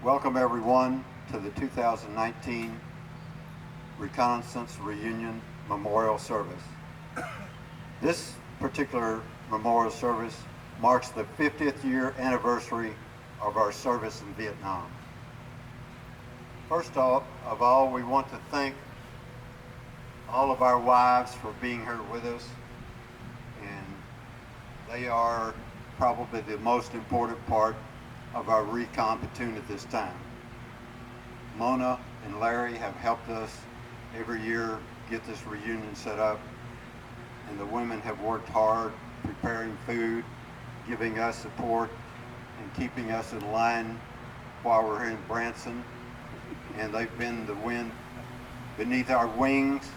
Welcome everyone to the 2019 Reconnaissance Reunion Memorial Service. This particular memorial service marks the 50th year anniversary of our service in Vietnam. First of all, we want to thank all of our wives for being here with us, and they are probably the most important part of our recon platoon at this time. Mona and Larry have helped us every year get this reunion set up, and the women have worked hard preparing food, giving us support, and keeping us in line while we're here in Branson. And they've been the wind beneath our wings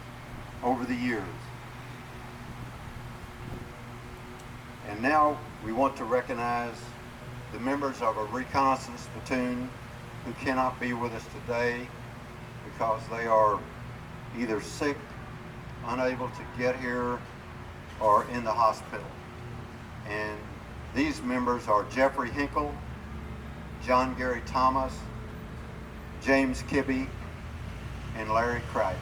over the years. And now we want to recognize the members of our reconnaissance platoon who cannot be with us today because they are either sick, unable to get here, or in the hospital. And these members are Jeffrey Hinkle, John Gary Thomas, James Kibbe, and Larry Kreis.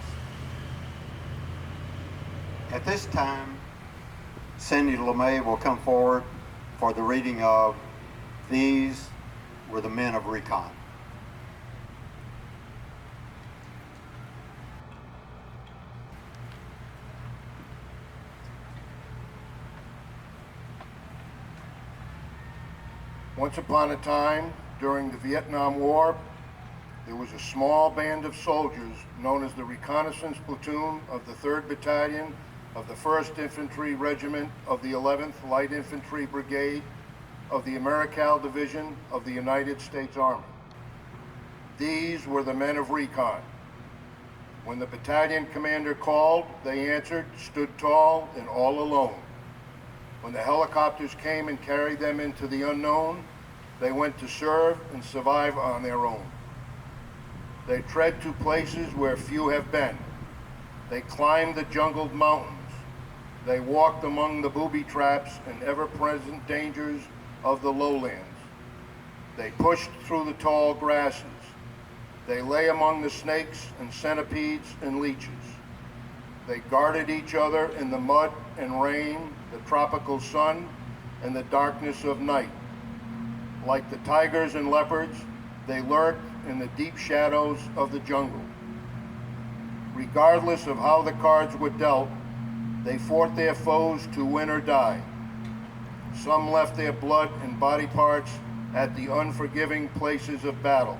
At this time, Cindy LeMay will come forward for the reading of These Were the Men of Recon. Once upon a time, during the Vietnam War, there was a small band of soldiers known as the Reconnaissance Platoon of the 3rd Battalion of the 1st Infantry Regiment of the 11th Light Infantry Brigade of the Americal Division of the United States Army. These were the men of recon. When the battalion commander called, they answered, stood tall and all alone. When the helicopters came and carried them into the unknown, they went to serve and survive on their own. They tread to places where few have been. They climbed the jungled mountains. They walked among the booby traps and ever-present dangers of the lowlands. They pushed through the tall grasses. They lay among the snakes and centipedes and leeches. They guarded each other in the mud and rain, the tropical sun, and the darkness of night. Like the tigers and leopards, they lurked in the deep shadows of the jungle. Regardless of how the cards were dealt, they fought their foes to win or die. Some left their blood and body parts at the unforgiving places of battle.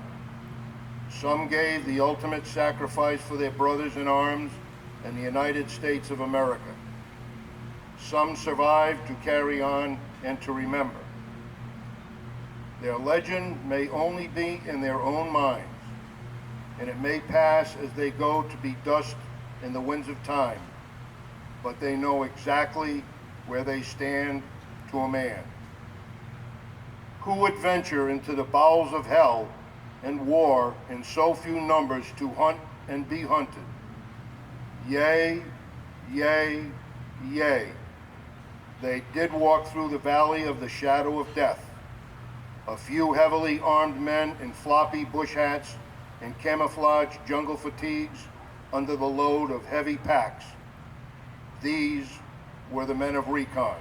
Some gave the ultimate sacrifice for their brothers in arms and the United States of America. Some survived to carry on and to remember. Their legend may only be in their own minds, and it may pass as they go to be dust in the winds of time, but they know exactly where they stand to a man. Who would venture into the bowels of hell and war in so few numbers to hunt and be hunted? Yea, yea, yea. They did walk through the valley of the shadow of death. A few heavily armed men in floppy bush hats and camouflage jungle fatigues under the load of heavy packs. These were the men of recon.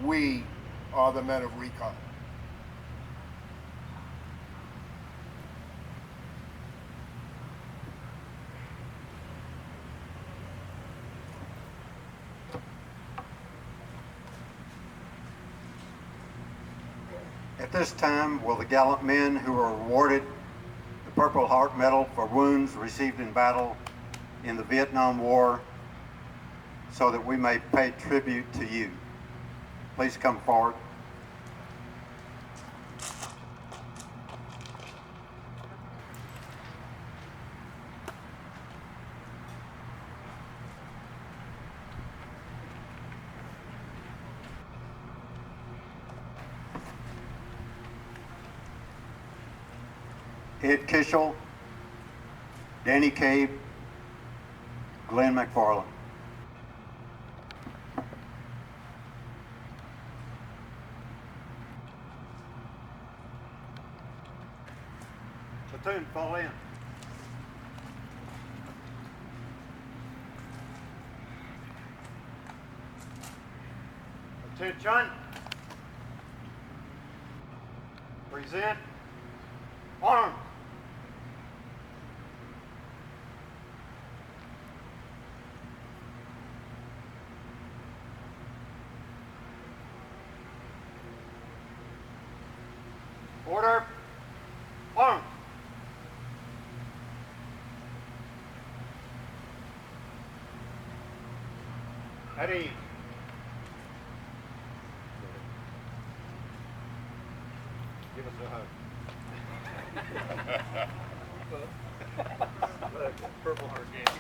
We are the men of recon. At this time, will the gallant men who are awarded the Purple Heart Medal for wounds received in battle in the Vietnam War, so that we may pay tribute to you, please come forward. Ed Kishel, Danny Cabe, Glenn McFarland. Platoon, fall in. Attention. Present. Arms. Order. Arms. At ease. Give us a hug. Purple heart candy.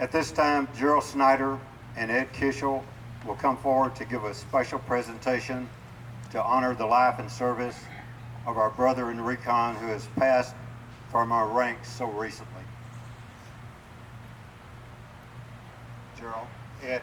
At this time, Gerald Snyder and Ed Kishel will come forward to give a special presentation to honor the life and service of our brother in recon who has passed from our ranks so recently. Gerald, Ed.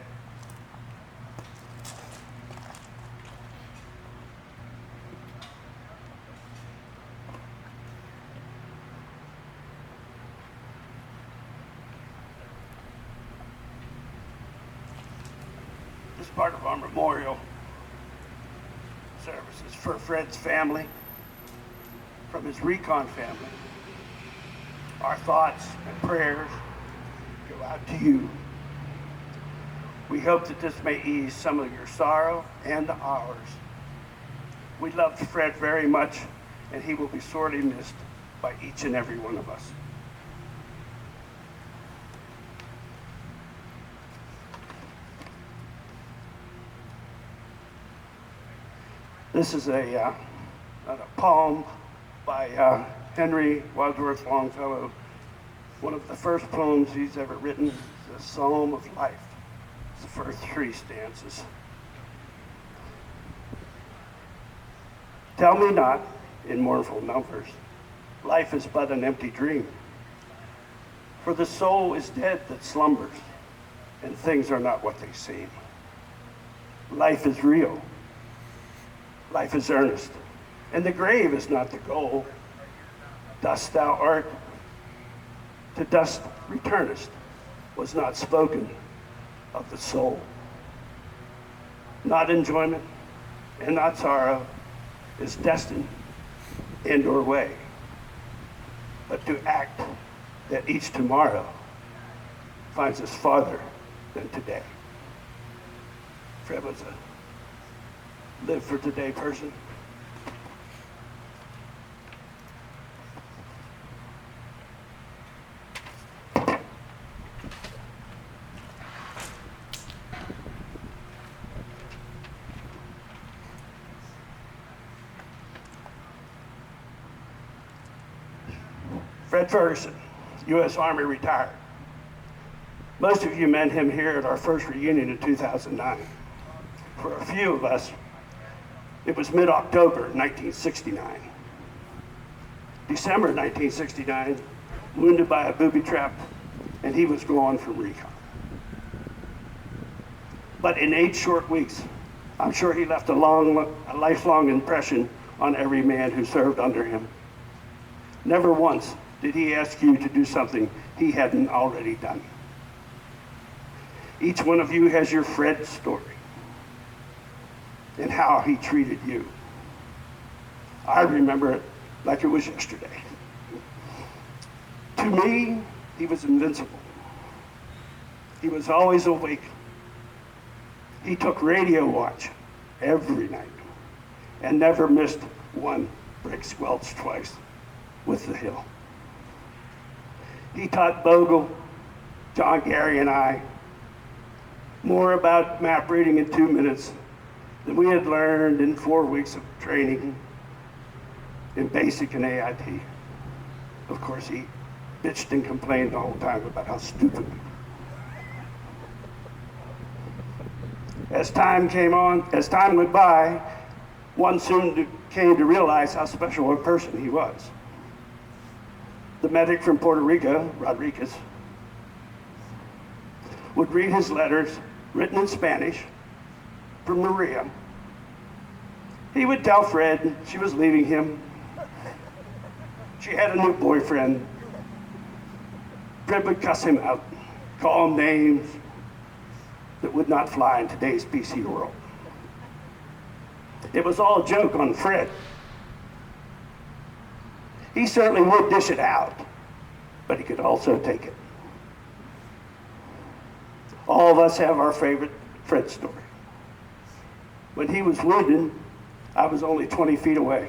As part of our memorial services for Fred's family, from his recon family, our thoughts and prayers go out to you. We hope that this may ease some of your sorrow and ours. We loved Fred very much, and he will be sorely missed by each and every one of us. This is a poem by Henry Wadsworth Longfellow. One of the first poems he's ever written is the Psalm of Life. It's the first 3 stanzas. Tell me not, in mournful numbers, life is but an empty dream. For the soul is dead that slumbers, and things are not what they seem. Life is real. Life is earnest, and the grave is not the goal. Dust thou art, to dust returnest, was not spoken of the soul. Not enjoyment and not sorrow is destined end or way, but to act that each tomorrow finds us farther than today. Fred was a live for today person. Fred Ferguson, U.S. Army retired. Most of you met him here at our first reunion in 2009. For a few of us, it was mid-October 1969. December 1969, wounded by a booby trap, and he was gone from recon. But in 8 short weeks, I'm sure he left a lifelong impression on every man who served under him. Never once did he ask you to do something he hadn't already done. Each one of you has your Fred story and how he treated you. I remember it like it was yesterday. To me, he was invincible. He was always awake. He took radio watch every night and never missed one break squelch twice with the Hill. He taught Bogle, John, Gary, and I more about map reading in 2 minutes than we had learned in 4 weeks of training in basic and AIT. Of course, he bitched and complained the whole time about how stupid we were. As time went by, one soon came to realize how special a person he was. The medic from Puerto Rico, Rodriguez, would read his letters written in Spanish from Maria. He would tell Fred she was leaving him. She had a new boyfriend. Fred would cuss him out, call him names that would not fly in today's PC world. It was all a joke on Fred. He certainly would dish it out, but he could also take it. All of us have our favorite Fred story. When he was wounded, I was only 20 feet away.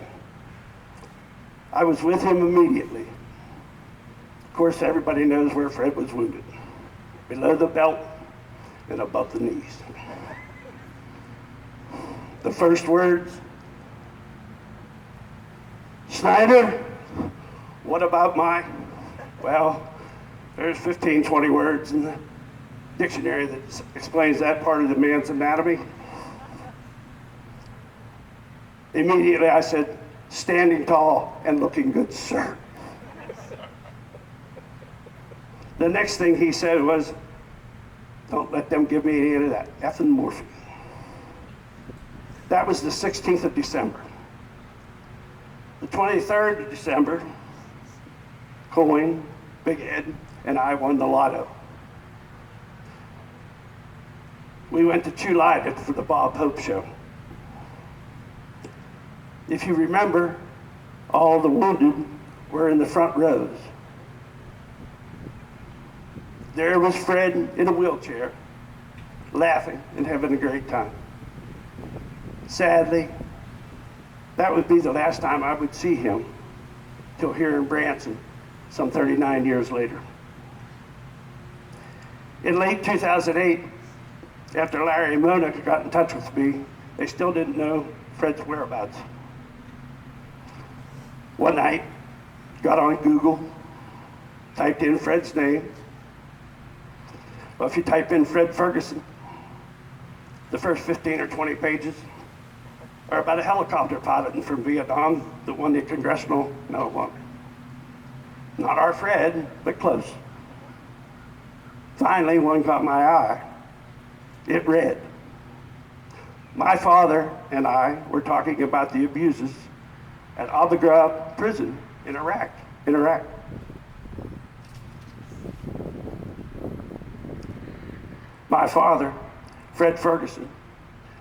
I was with him immediately. Of course, everybody knows where Fred was wounded. Below the belt and above the knees. The first words, Snyder, what about my, well, there's 15, 20 words in the dictionary that explains that part of the man's anatomy. Immediately I said, standing tall and looking good, sir. The next thing he said was, don't let them give me any of that effing morphine. That was the 16th of December. The 23rd of December, Coyne, Big Ed, and I won the lotto. We went to Chulida for the Bob Hope show. If you remember, all the wounded were in the front rows. There was Fred in a wheelchair, laughing and having a great time. Sadly, that would be the last time I would see him till here in Branson, some 39 years later. In late 2008, after Larry and Mona got in touch with me, they still didn't know Fred's whereabouts. One night, got on Google, typed in Fred's name. Well, if you type in Fred Ferguson, the first 15 or 20 pages are about a helicopter pilot from Vietnam that won the congressional medal of honor. Not our Fred, but close. Finally, one caught my eye. It read, my father and I were talking about the abuses at Abu Ghraib prison in Iraq. My father, Fred Ferguson,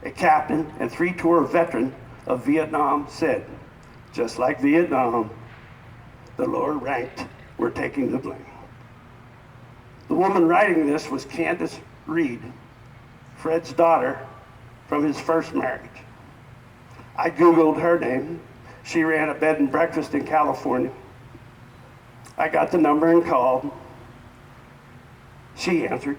a captain and 3-tour veteran of Vietnam, said, just like Vietnam, the lower ranked were taking the blame. The woman writing this was Candace Reed, Fred's daughter from his first marriage. I Googled her name. She ran a bed and breakfast in California. I got the number and called. She answered.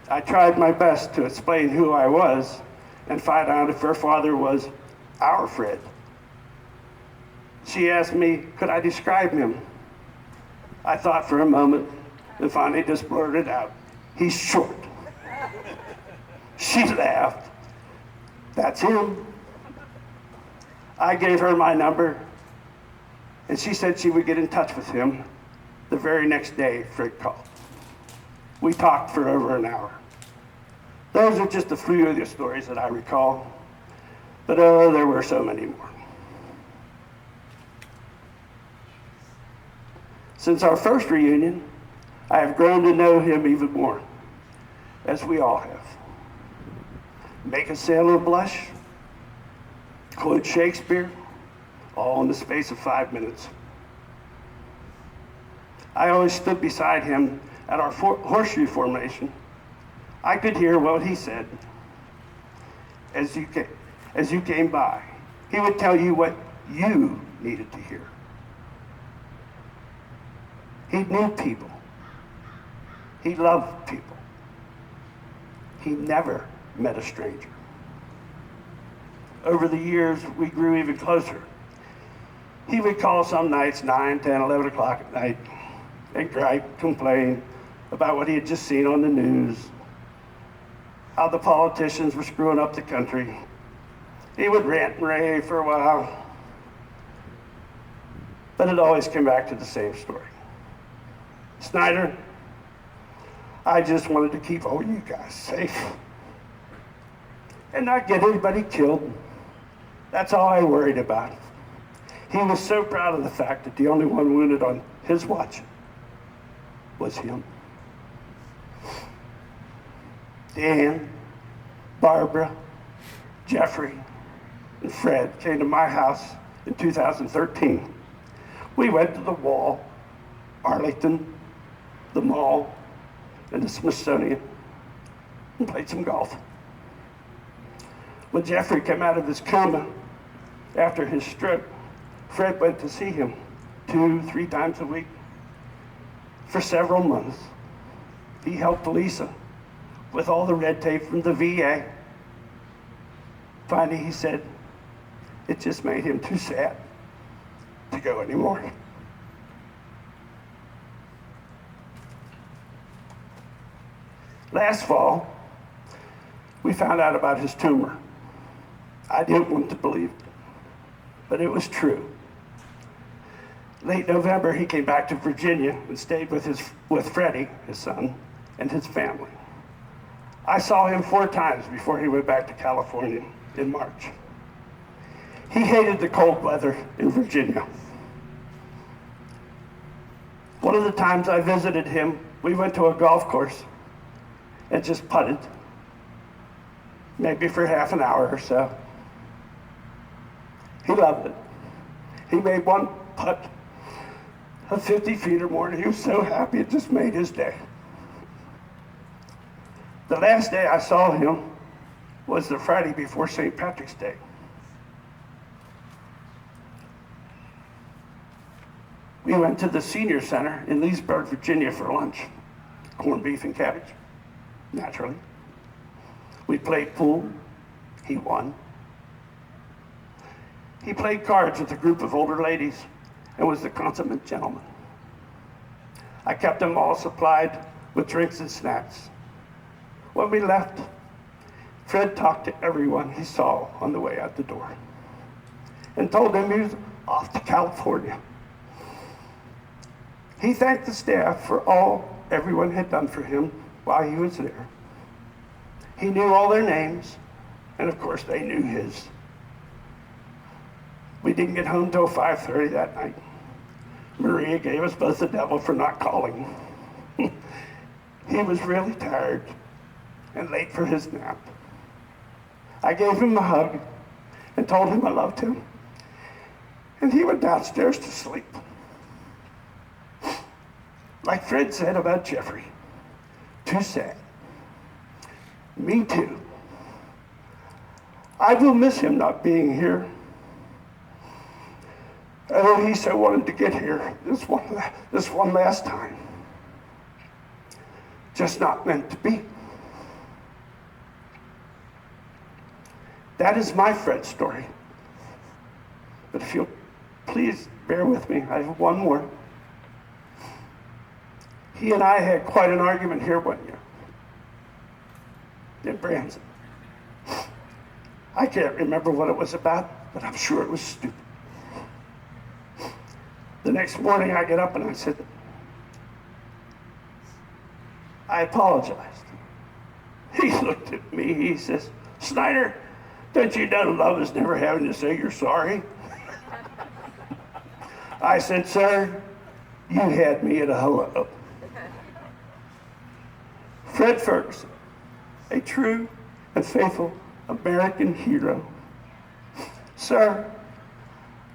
I tried my best to explain who I was and find out if her father was our Fred. She asked me, could I describe him? I thought for a moment and finally just blurted out, he's short. She laughed. That's him. I gave her my number, and she said she would get in touch with him. The very next day, Fred called. We talked for over an hour. Those are just a few of the stories that I recall, but there were so many more. Since our first reunion, I have grown to know him even more, as we all have. Make a sailor blush, quote Shakespeare, all in the space of 5 minutes. I always stood beside him at our horseshoe formation. I could hear what he said as you came by. He would tell you what you needed to hear. He knew people. He loved people. He never met a stranger. Over the years, we grew even closer. He would call some nights 9, 10, 11 o'clock at night and gripe, complain about what he had just seen on the news, how the politicians were screwing up the country. He would rant and rave for a while, but it always came back to the same story. Snyder, I just wanted to keep all you guys safe and not get anybody killed. That's all I worried about. He was so proud of the fact that the only one wounded on his watch was him. Dan, Barbara, Jeffrey, and Fred came to my house in 2013. We went to the Wall, Arlington, the mall, and the Smithsonian, and played some golf. When Jeffrey came out of his coma after his stroke, Fred went to see him 2-3 times a week for several months. He helped Lisa with all the red tape from the VA. Finally, he said it just made him too sad to go anymore. Last fall, we found out about his tumor. I didn't want to believe it, but it was true. Late November, he came back to Virginia and stayed with Freddie, his son, and his family. I saw him 4 times before he went back to California in March. He hated the cold weather in Virginia. One of the times I visited him, we went to a golf course and just putted, maybe for half an hour or so. He loved it. He made one putt of 50 feet or more, and he was so happy it just made his day. The last day I saw him was the Friday before St. Patrick's Day. We went to the senior center in Leesburg, Virginia for lunch. Corned beef and cabbage, naturally. We played pool. He won. He played cards with a group of older ladies and was the consummate gentleman. I kept them all supplied with drinks and snacks. When we left, Fred talked to everyone he saw on the way out the door and told them he was off to California. He thanked the staff for all everyone had done for him while he was there. He knew all their names, and of course they knew his. We didn't get home till 5:30 that night. Maria gave us both the devil for not calling. He was really tired and late for his nap. I gave him a hug and told him I loved him, and he went downstairs to sleep. Like Fred said about Jeffrey, too sad. Me too. I will miss him not being here. Oh, he so wanted to get here this one last time. Just not meant to be. That is my Fred story. But if you'll please bear with me, I have one more. He and I had quite an argument here one year in Branson. I can't remember what it was about, but I'm sure it was stupid. The next morning I get up and I said, I apologized. He looked at me, he says, Snyder, don't you know love is never having to say you're sorry? I said, sir, you had me at a hello. Fred Ferguson, a true and faithful American hero. Sir,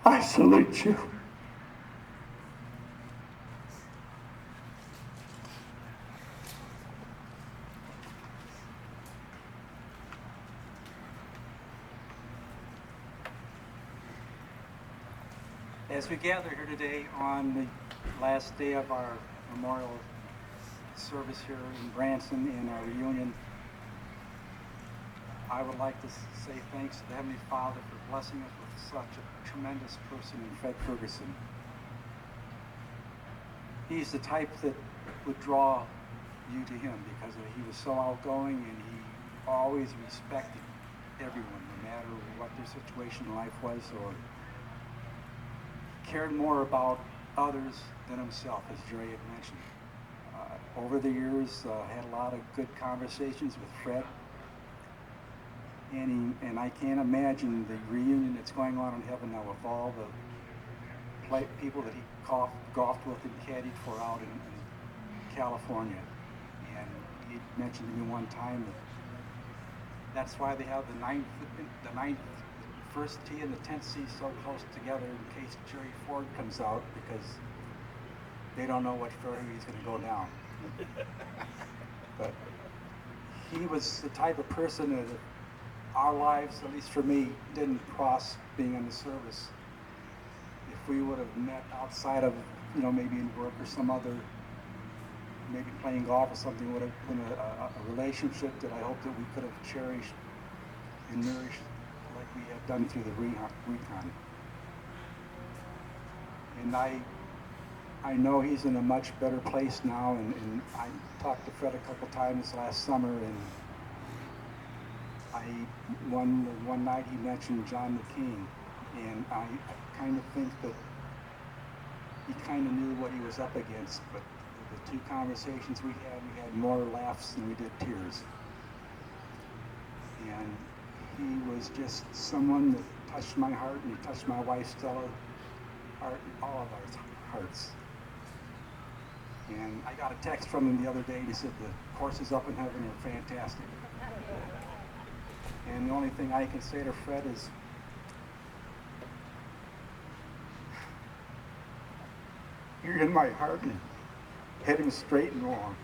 I salute you. As we gather here today on the last day of our memorial service here in Branson in our reunion, I would like to say thanks to the Heavenly Father for blessing us with such a tremendous person in Fred Ferguson. He's the type that would draw you to him because he was so outgoing and he always respected everyone, no matter what their situation in life was, or cared more about others than himself, as Jerry had mentioned. Over the years, had a lot of good conversations with Fred, and I can't imagine the reunion that's going on in heaven now with all the people that he golfed with and caddied for out in California. And he mentioned to me one time that that's why they have the ninth first tee and the 10th tee so close together in case Jerry Ford comes out, because they don't know what fairway he's going to go down. But he was the type of person that our lives, at least for me, didn't cross being in the service. If we would have met outside of, maybe in work or some other, maybe playing golf or something, would have been a relationship that I hope that we could have cherished and nourished like we have done through the recon. And I know he's in a much better place now, and I talked to Fred a couple times last summer, and one night he mentioned John McCain, and I kind of think that he kind of knew what he was up against, but the two conversations we had more laughs than we did tears. And he was just someone that touched my heart, and he touched my wife Stella's heart, and all of our hearts. And I got a text from him the other day, and he said the courses up in heaven are fantastic. And the only thing I can say to Fred is, you're in my heart, and hit him straight and long.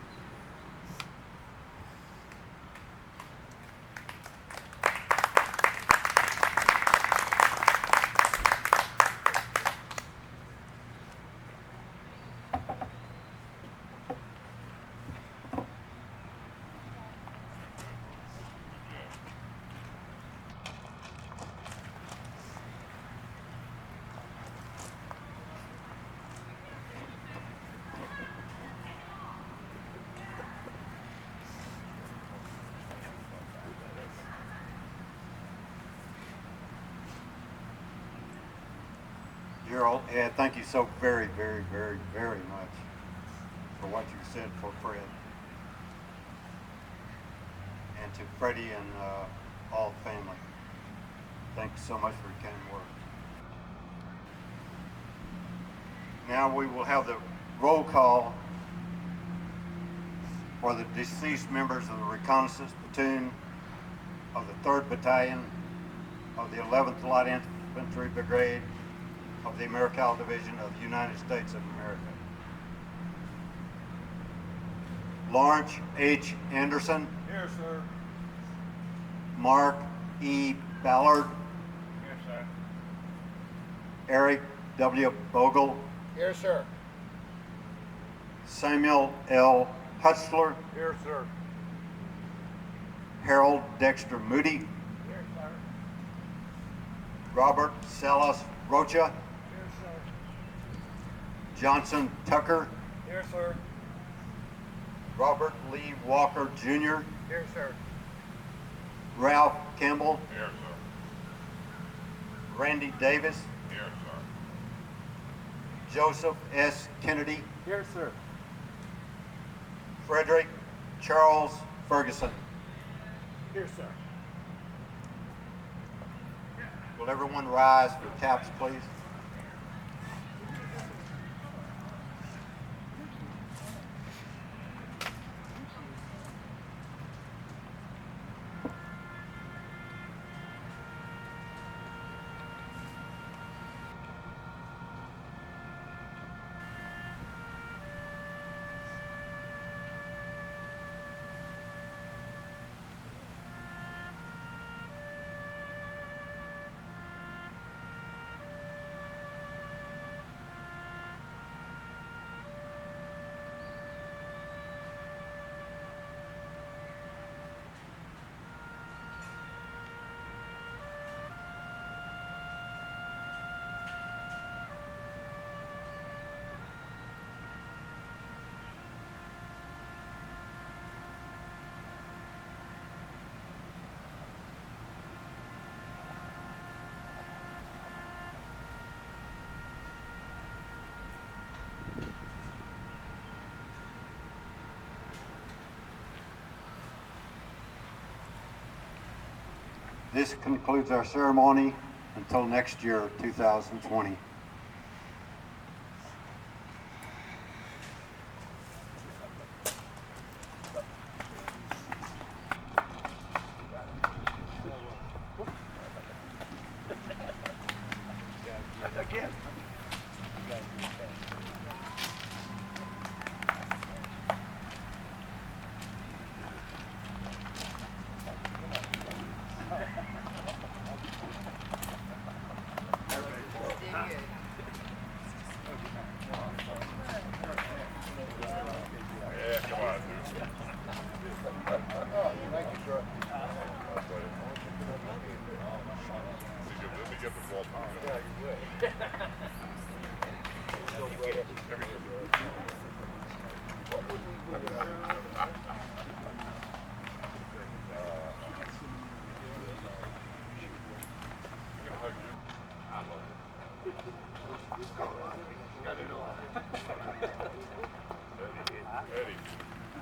Gerald, Ed, thank you so very, very, very, very much for what you said for Fred. And to Freddie and all the family. Thanks so much for your kind words. Now we will have the roll call for the deceased members of the reconnaissance platoon of the 3rd Battalion of the 11th Light Infantry Brigade of the Americal Division of the United States of America. Lawrence H. Anderson. Here, sir. Mark E. Ballard. Here, sir. Eric W. Bogle. Here, sir. Samuel L. Hutzler. Here, sir. Harold Dexter Moody. Here, sir. Robert Salas Rocha. Here, sir. Johnson Tucker. Here, sir. Robert Lee Walker Jr. Here, sir. Ralph Campbell. Here, sir. Randy Davis. Here, sir. Joseph S. Kennedy. Here, sir. Frederick Charles Ferguson. Here, sir. Will everyone rise for caps, please? This concludes our ceremony until next year, 2020. Again.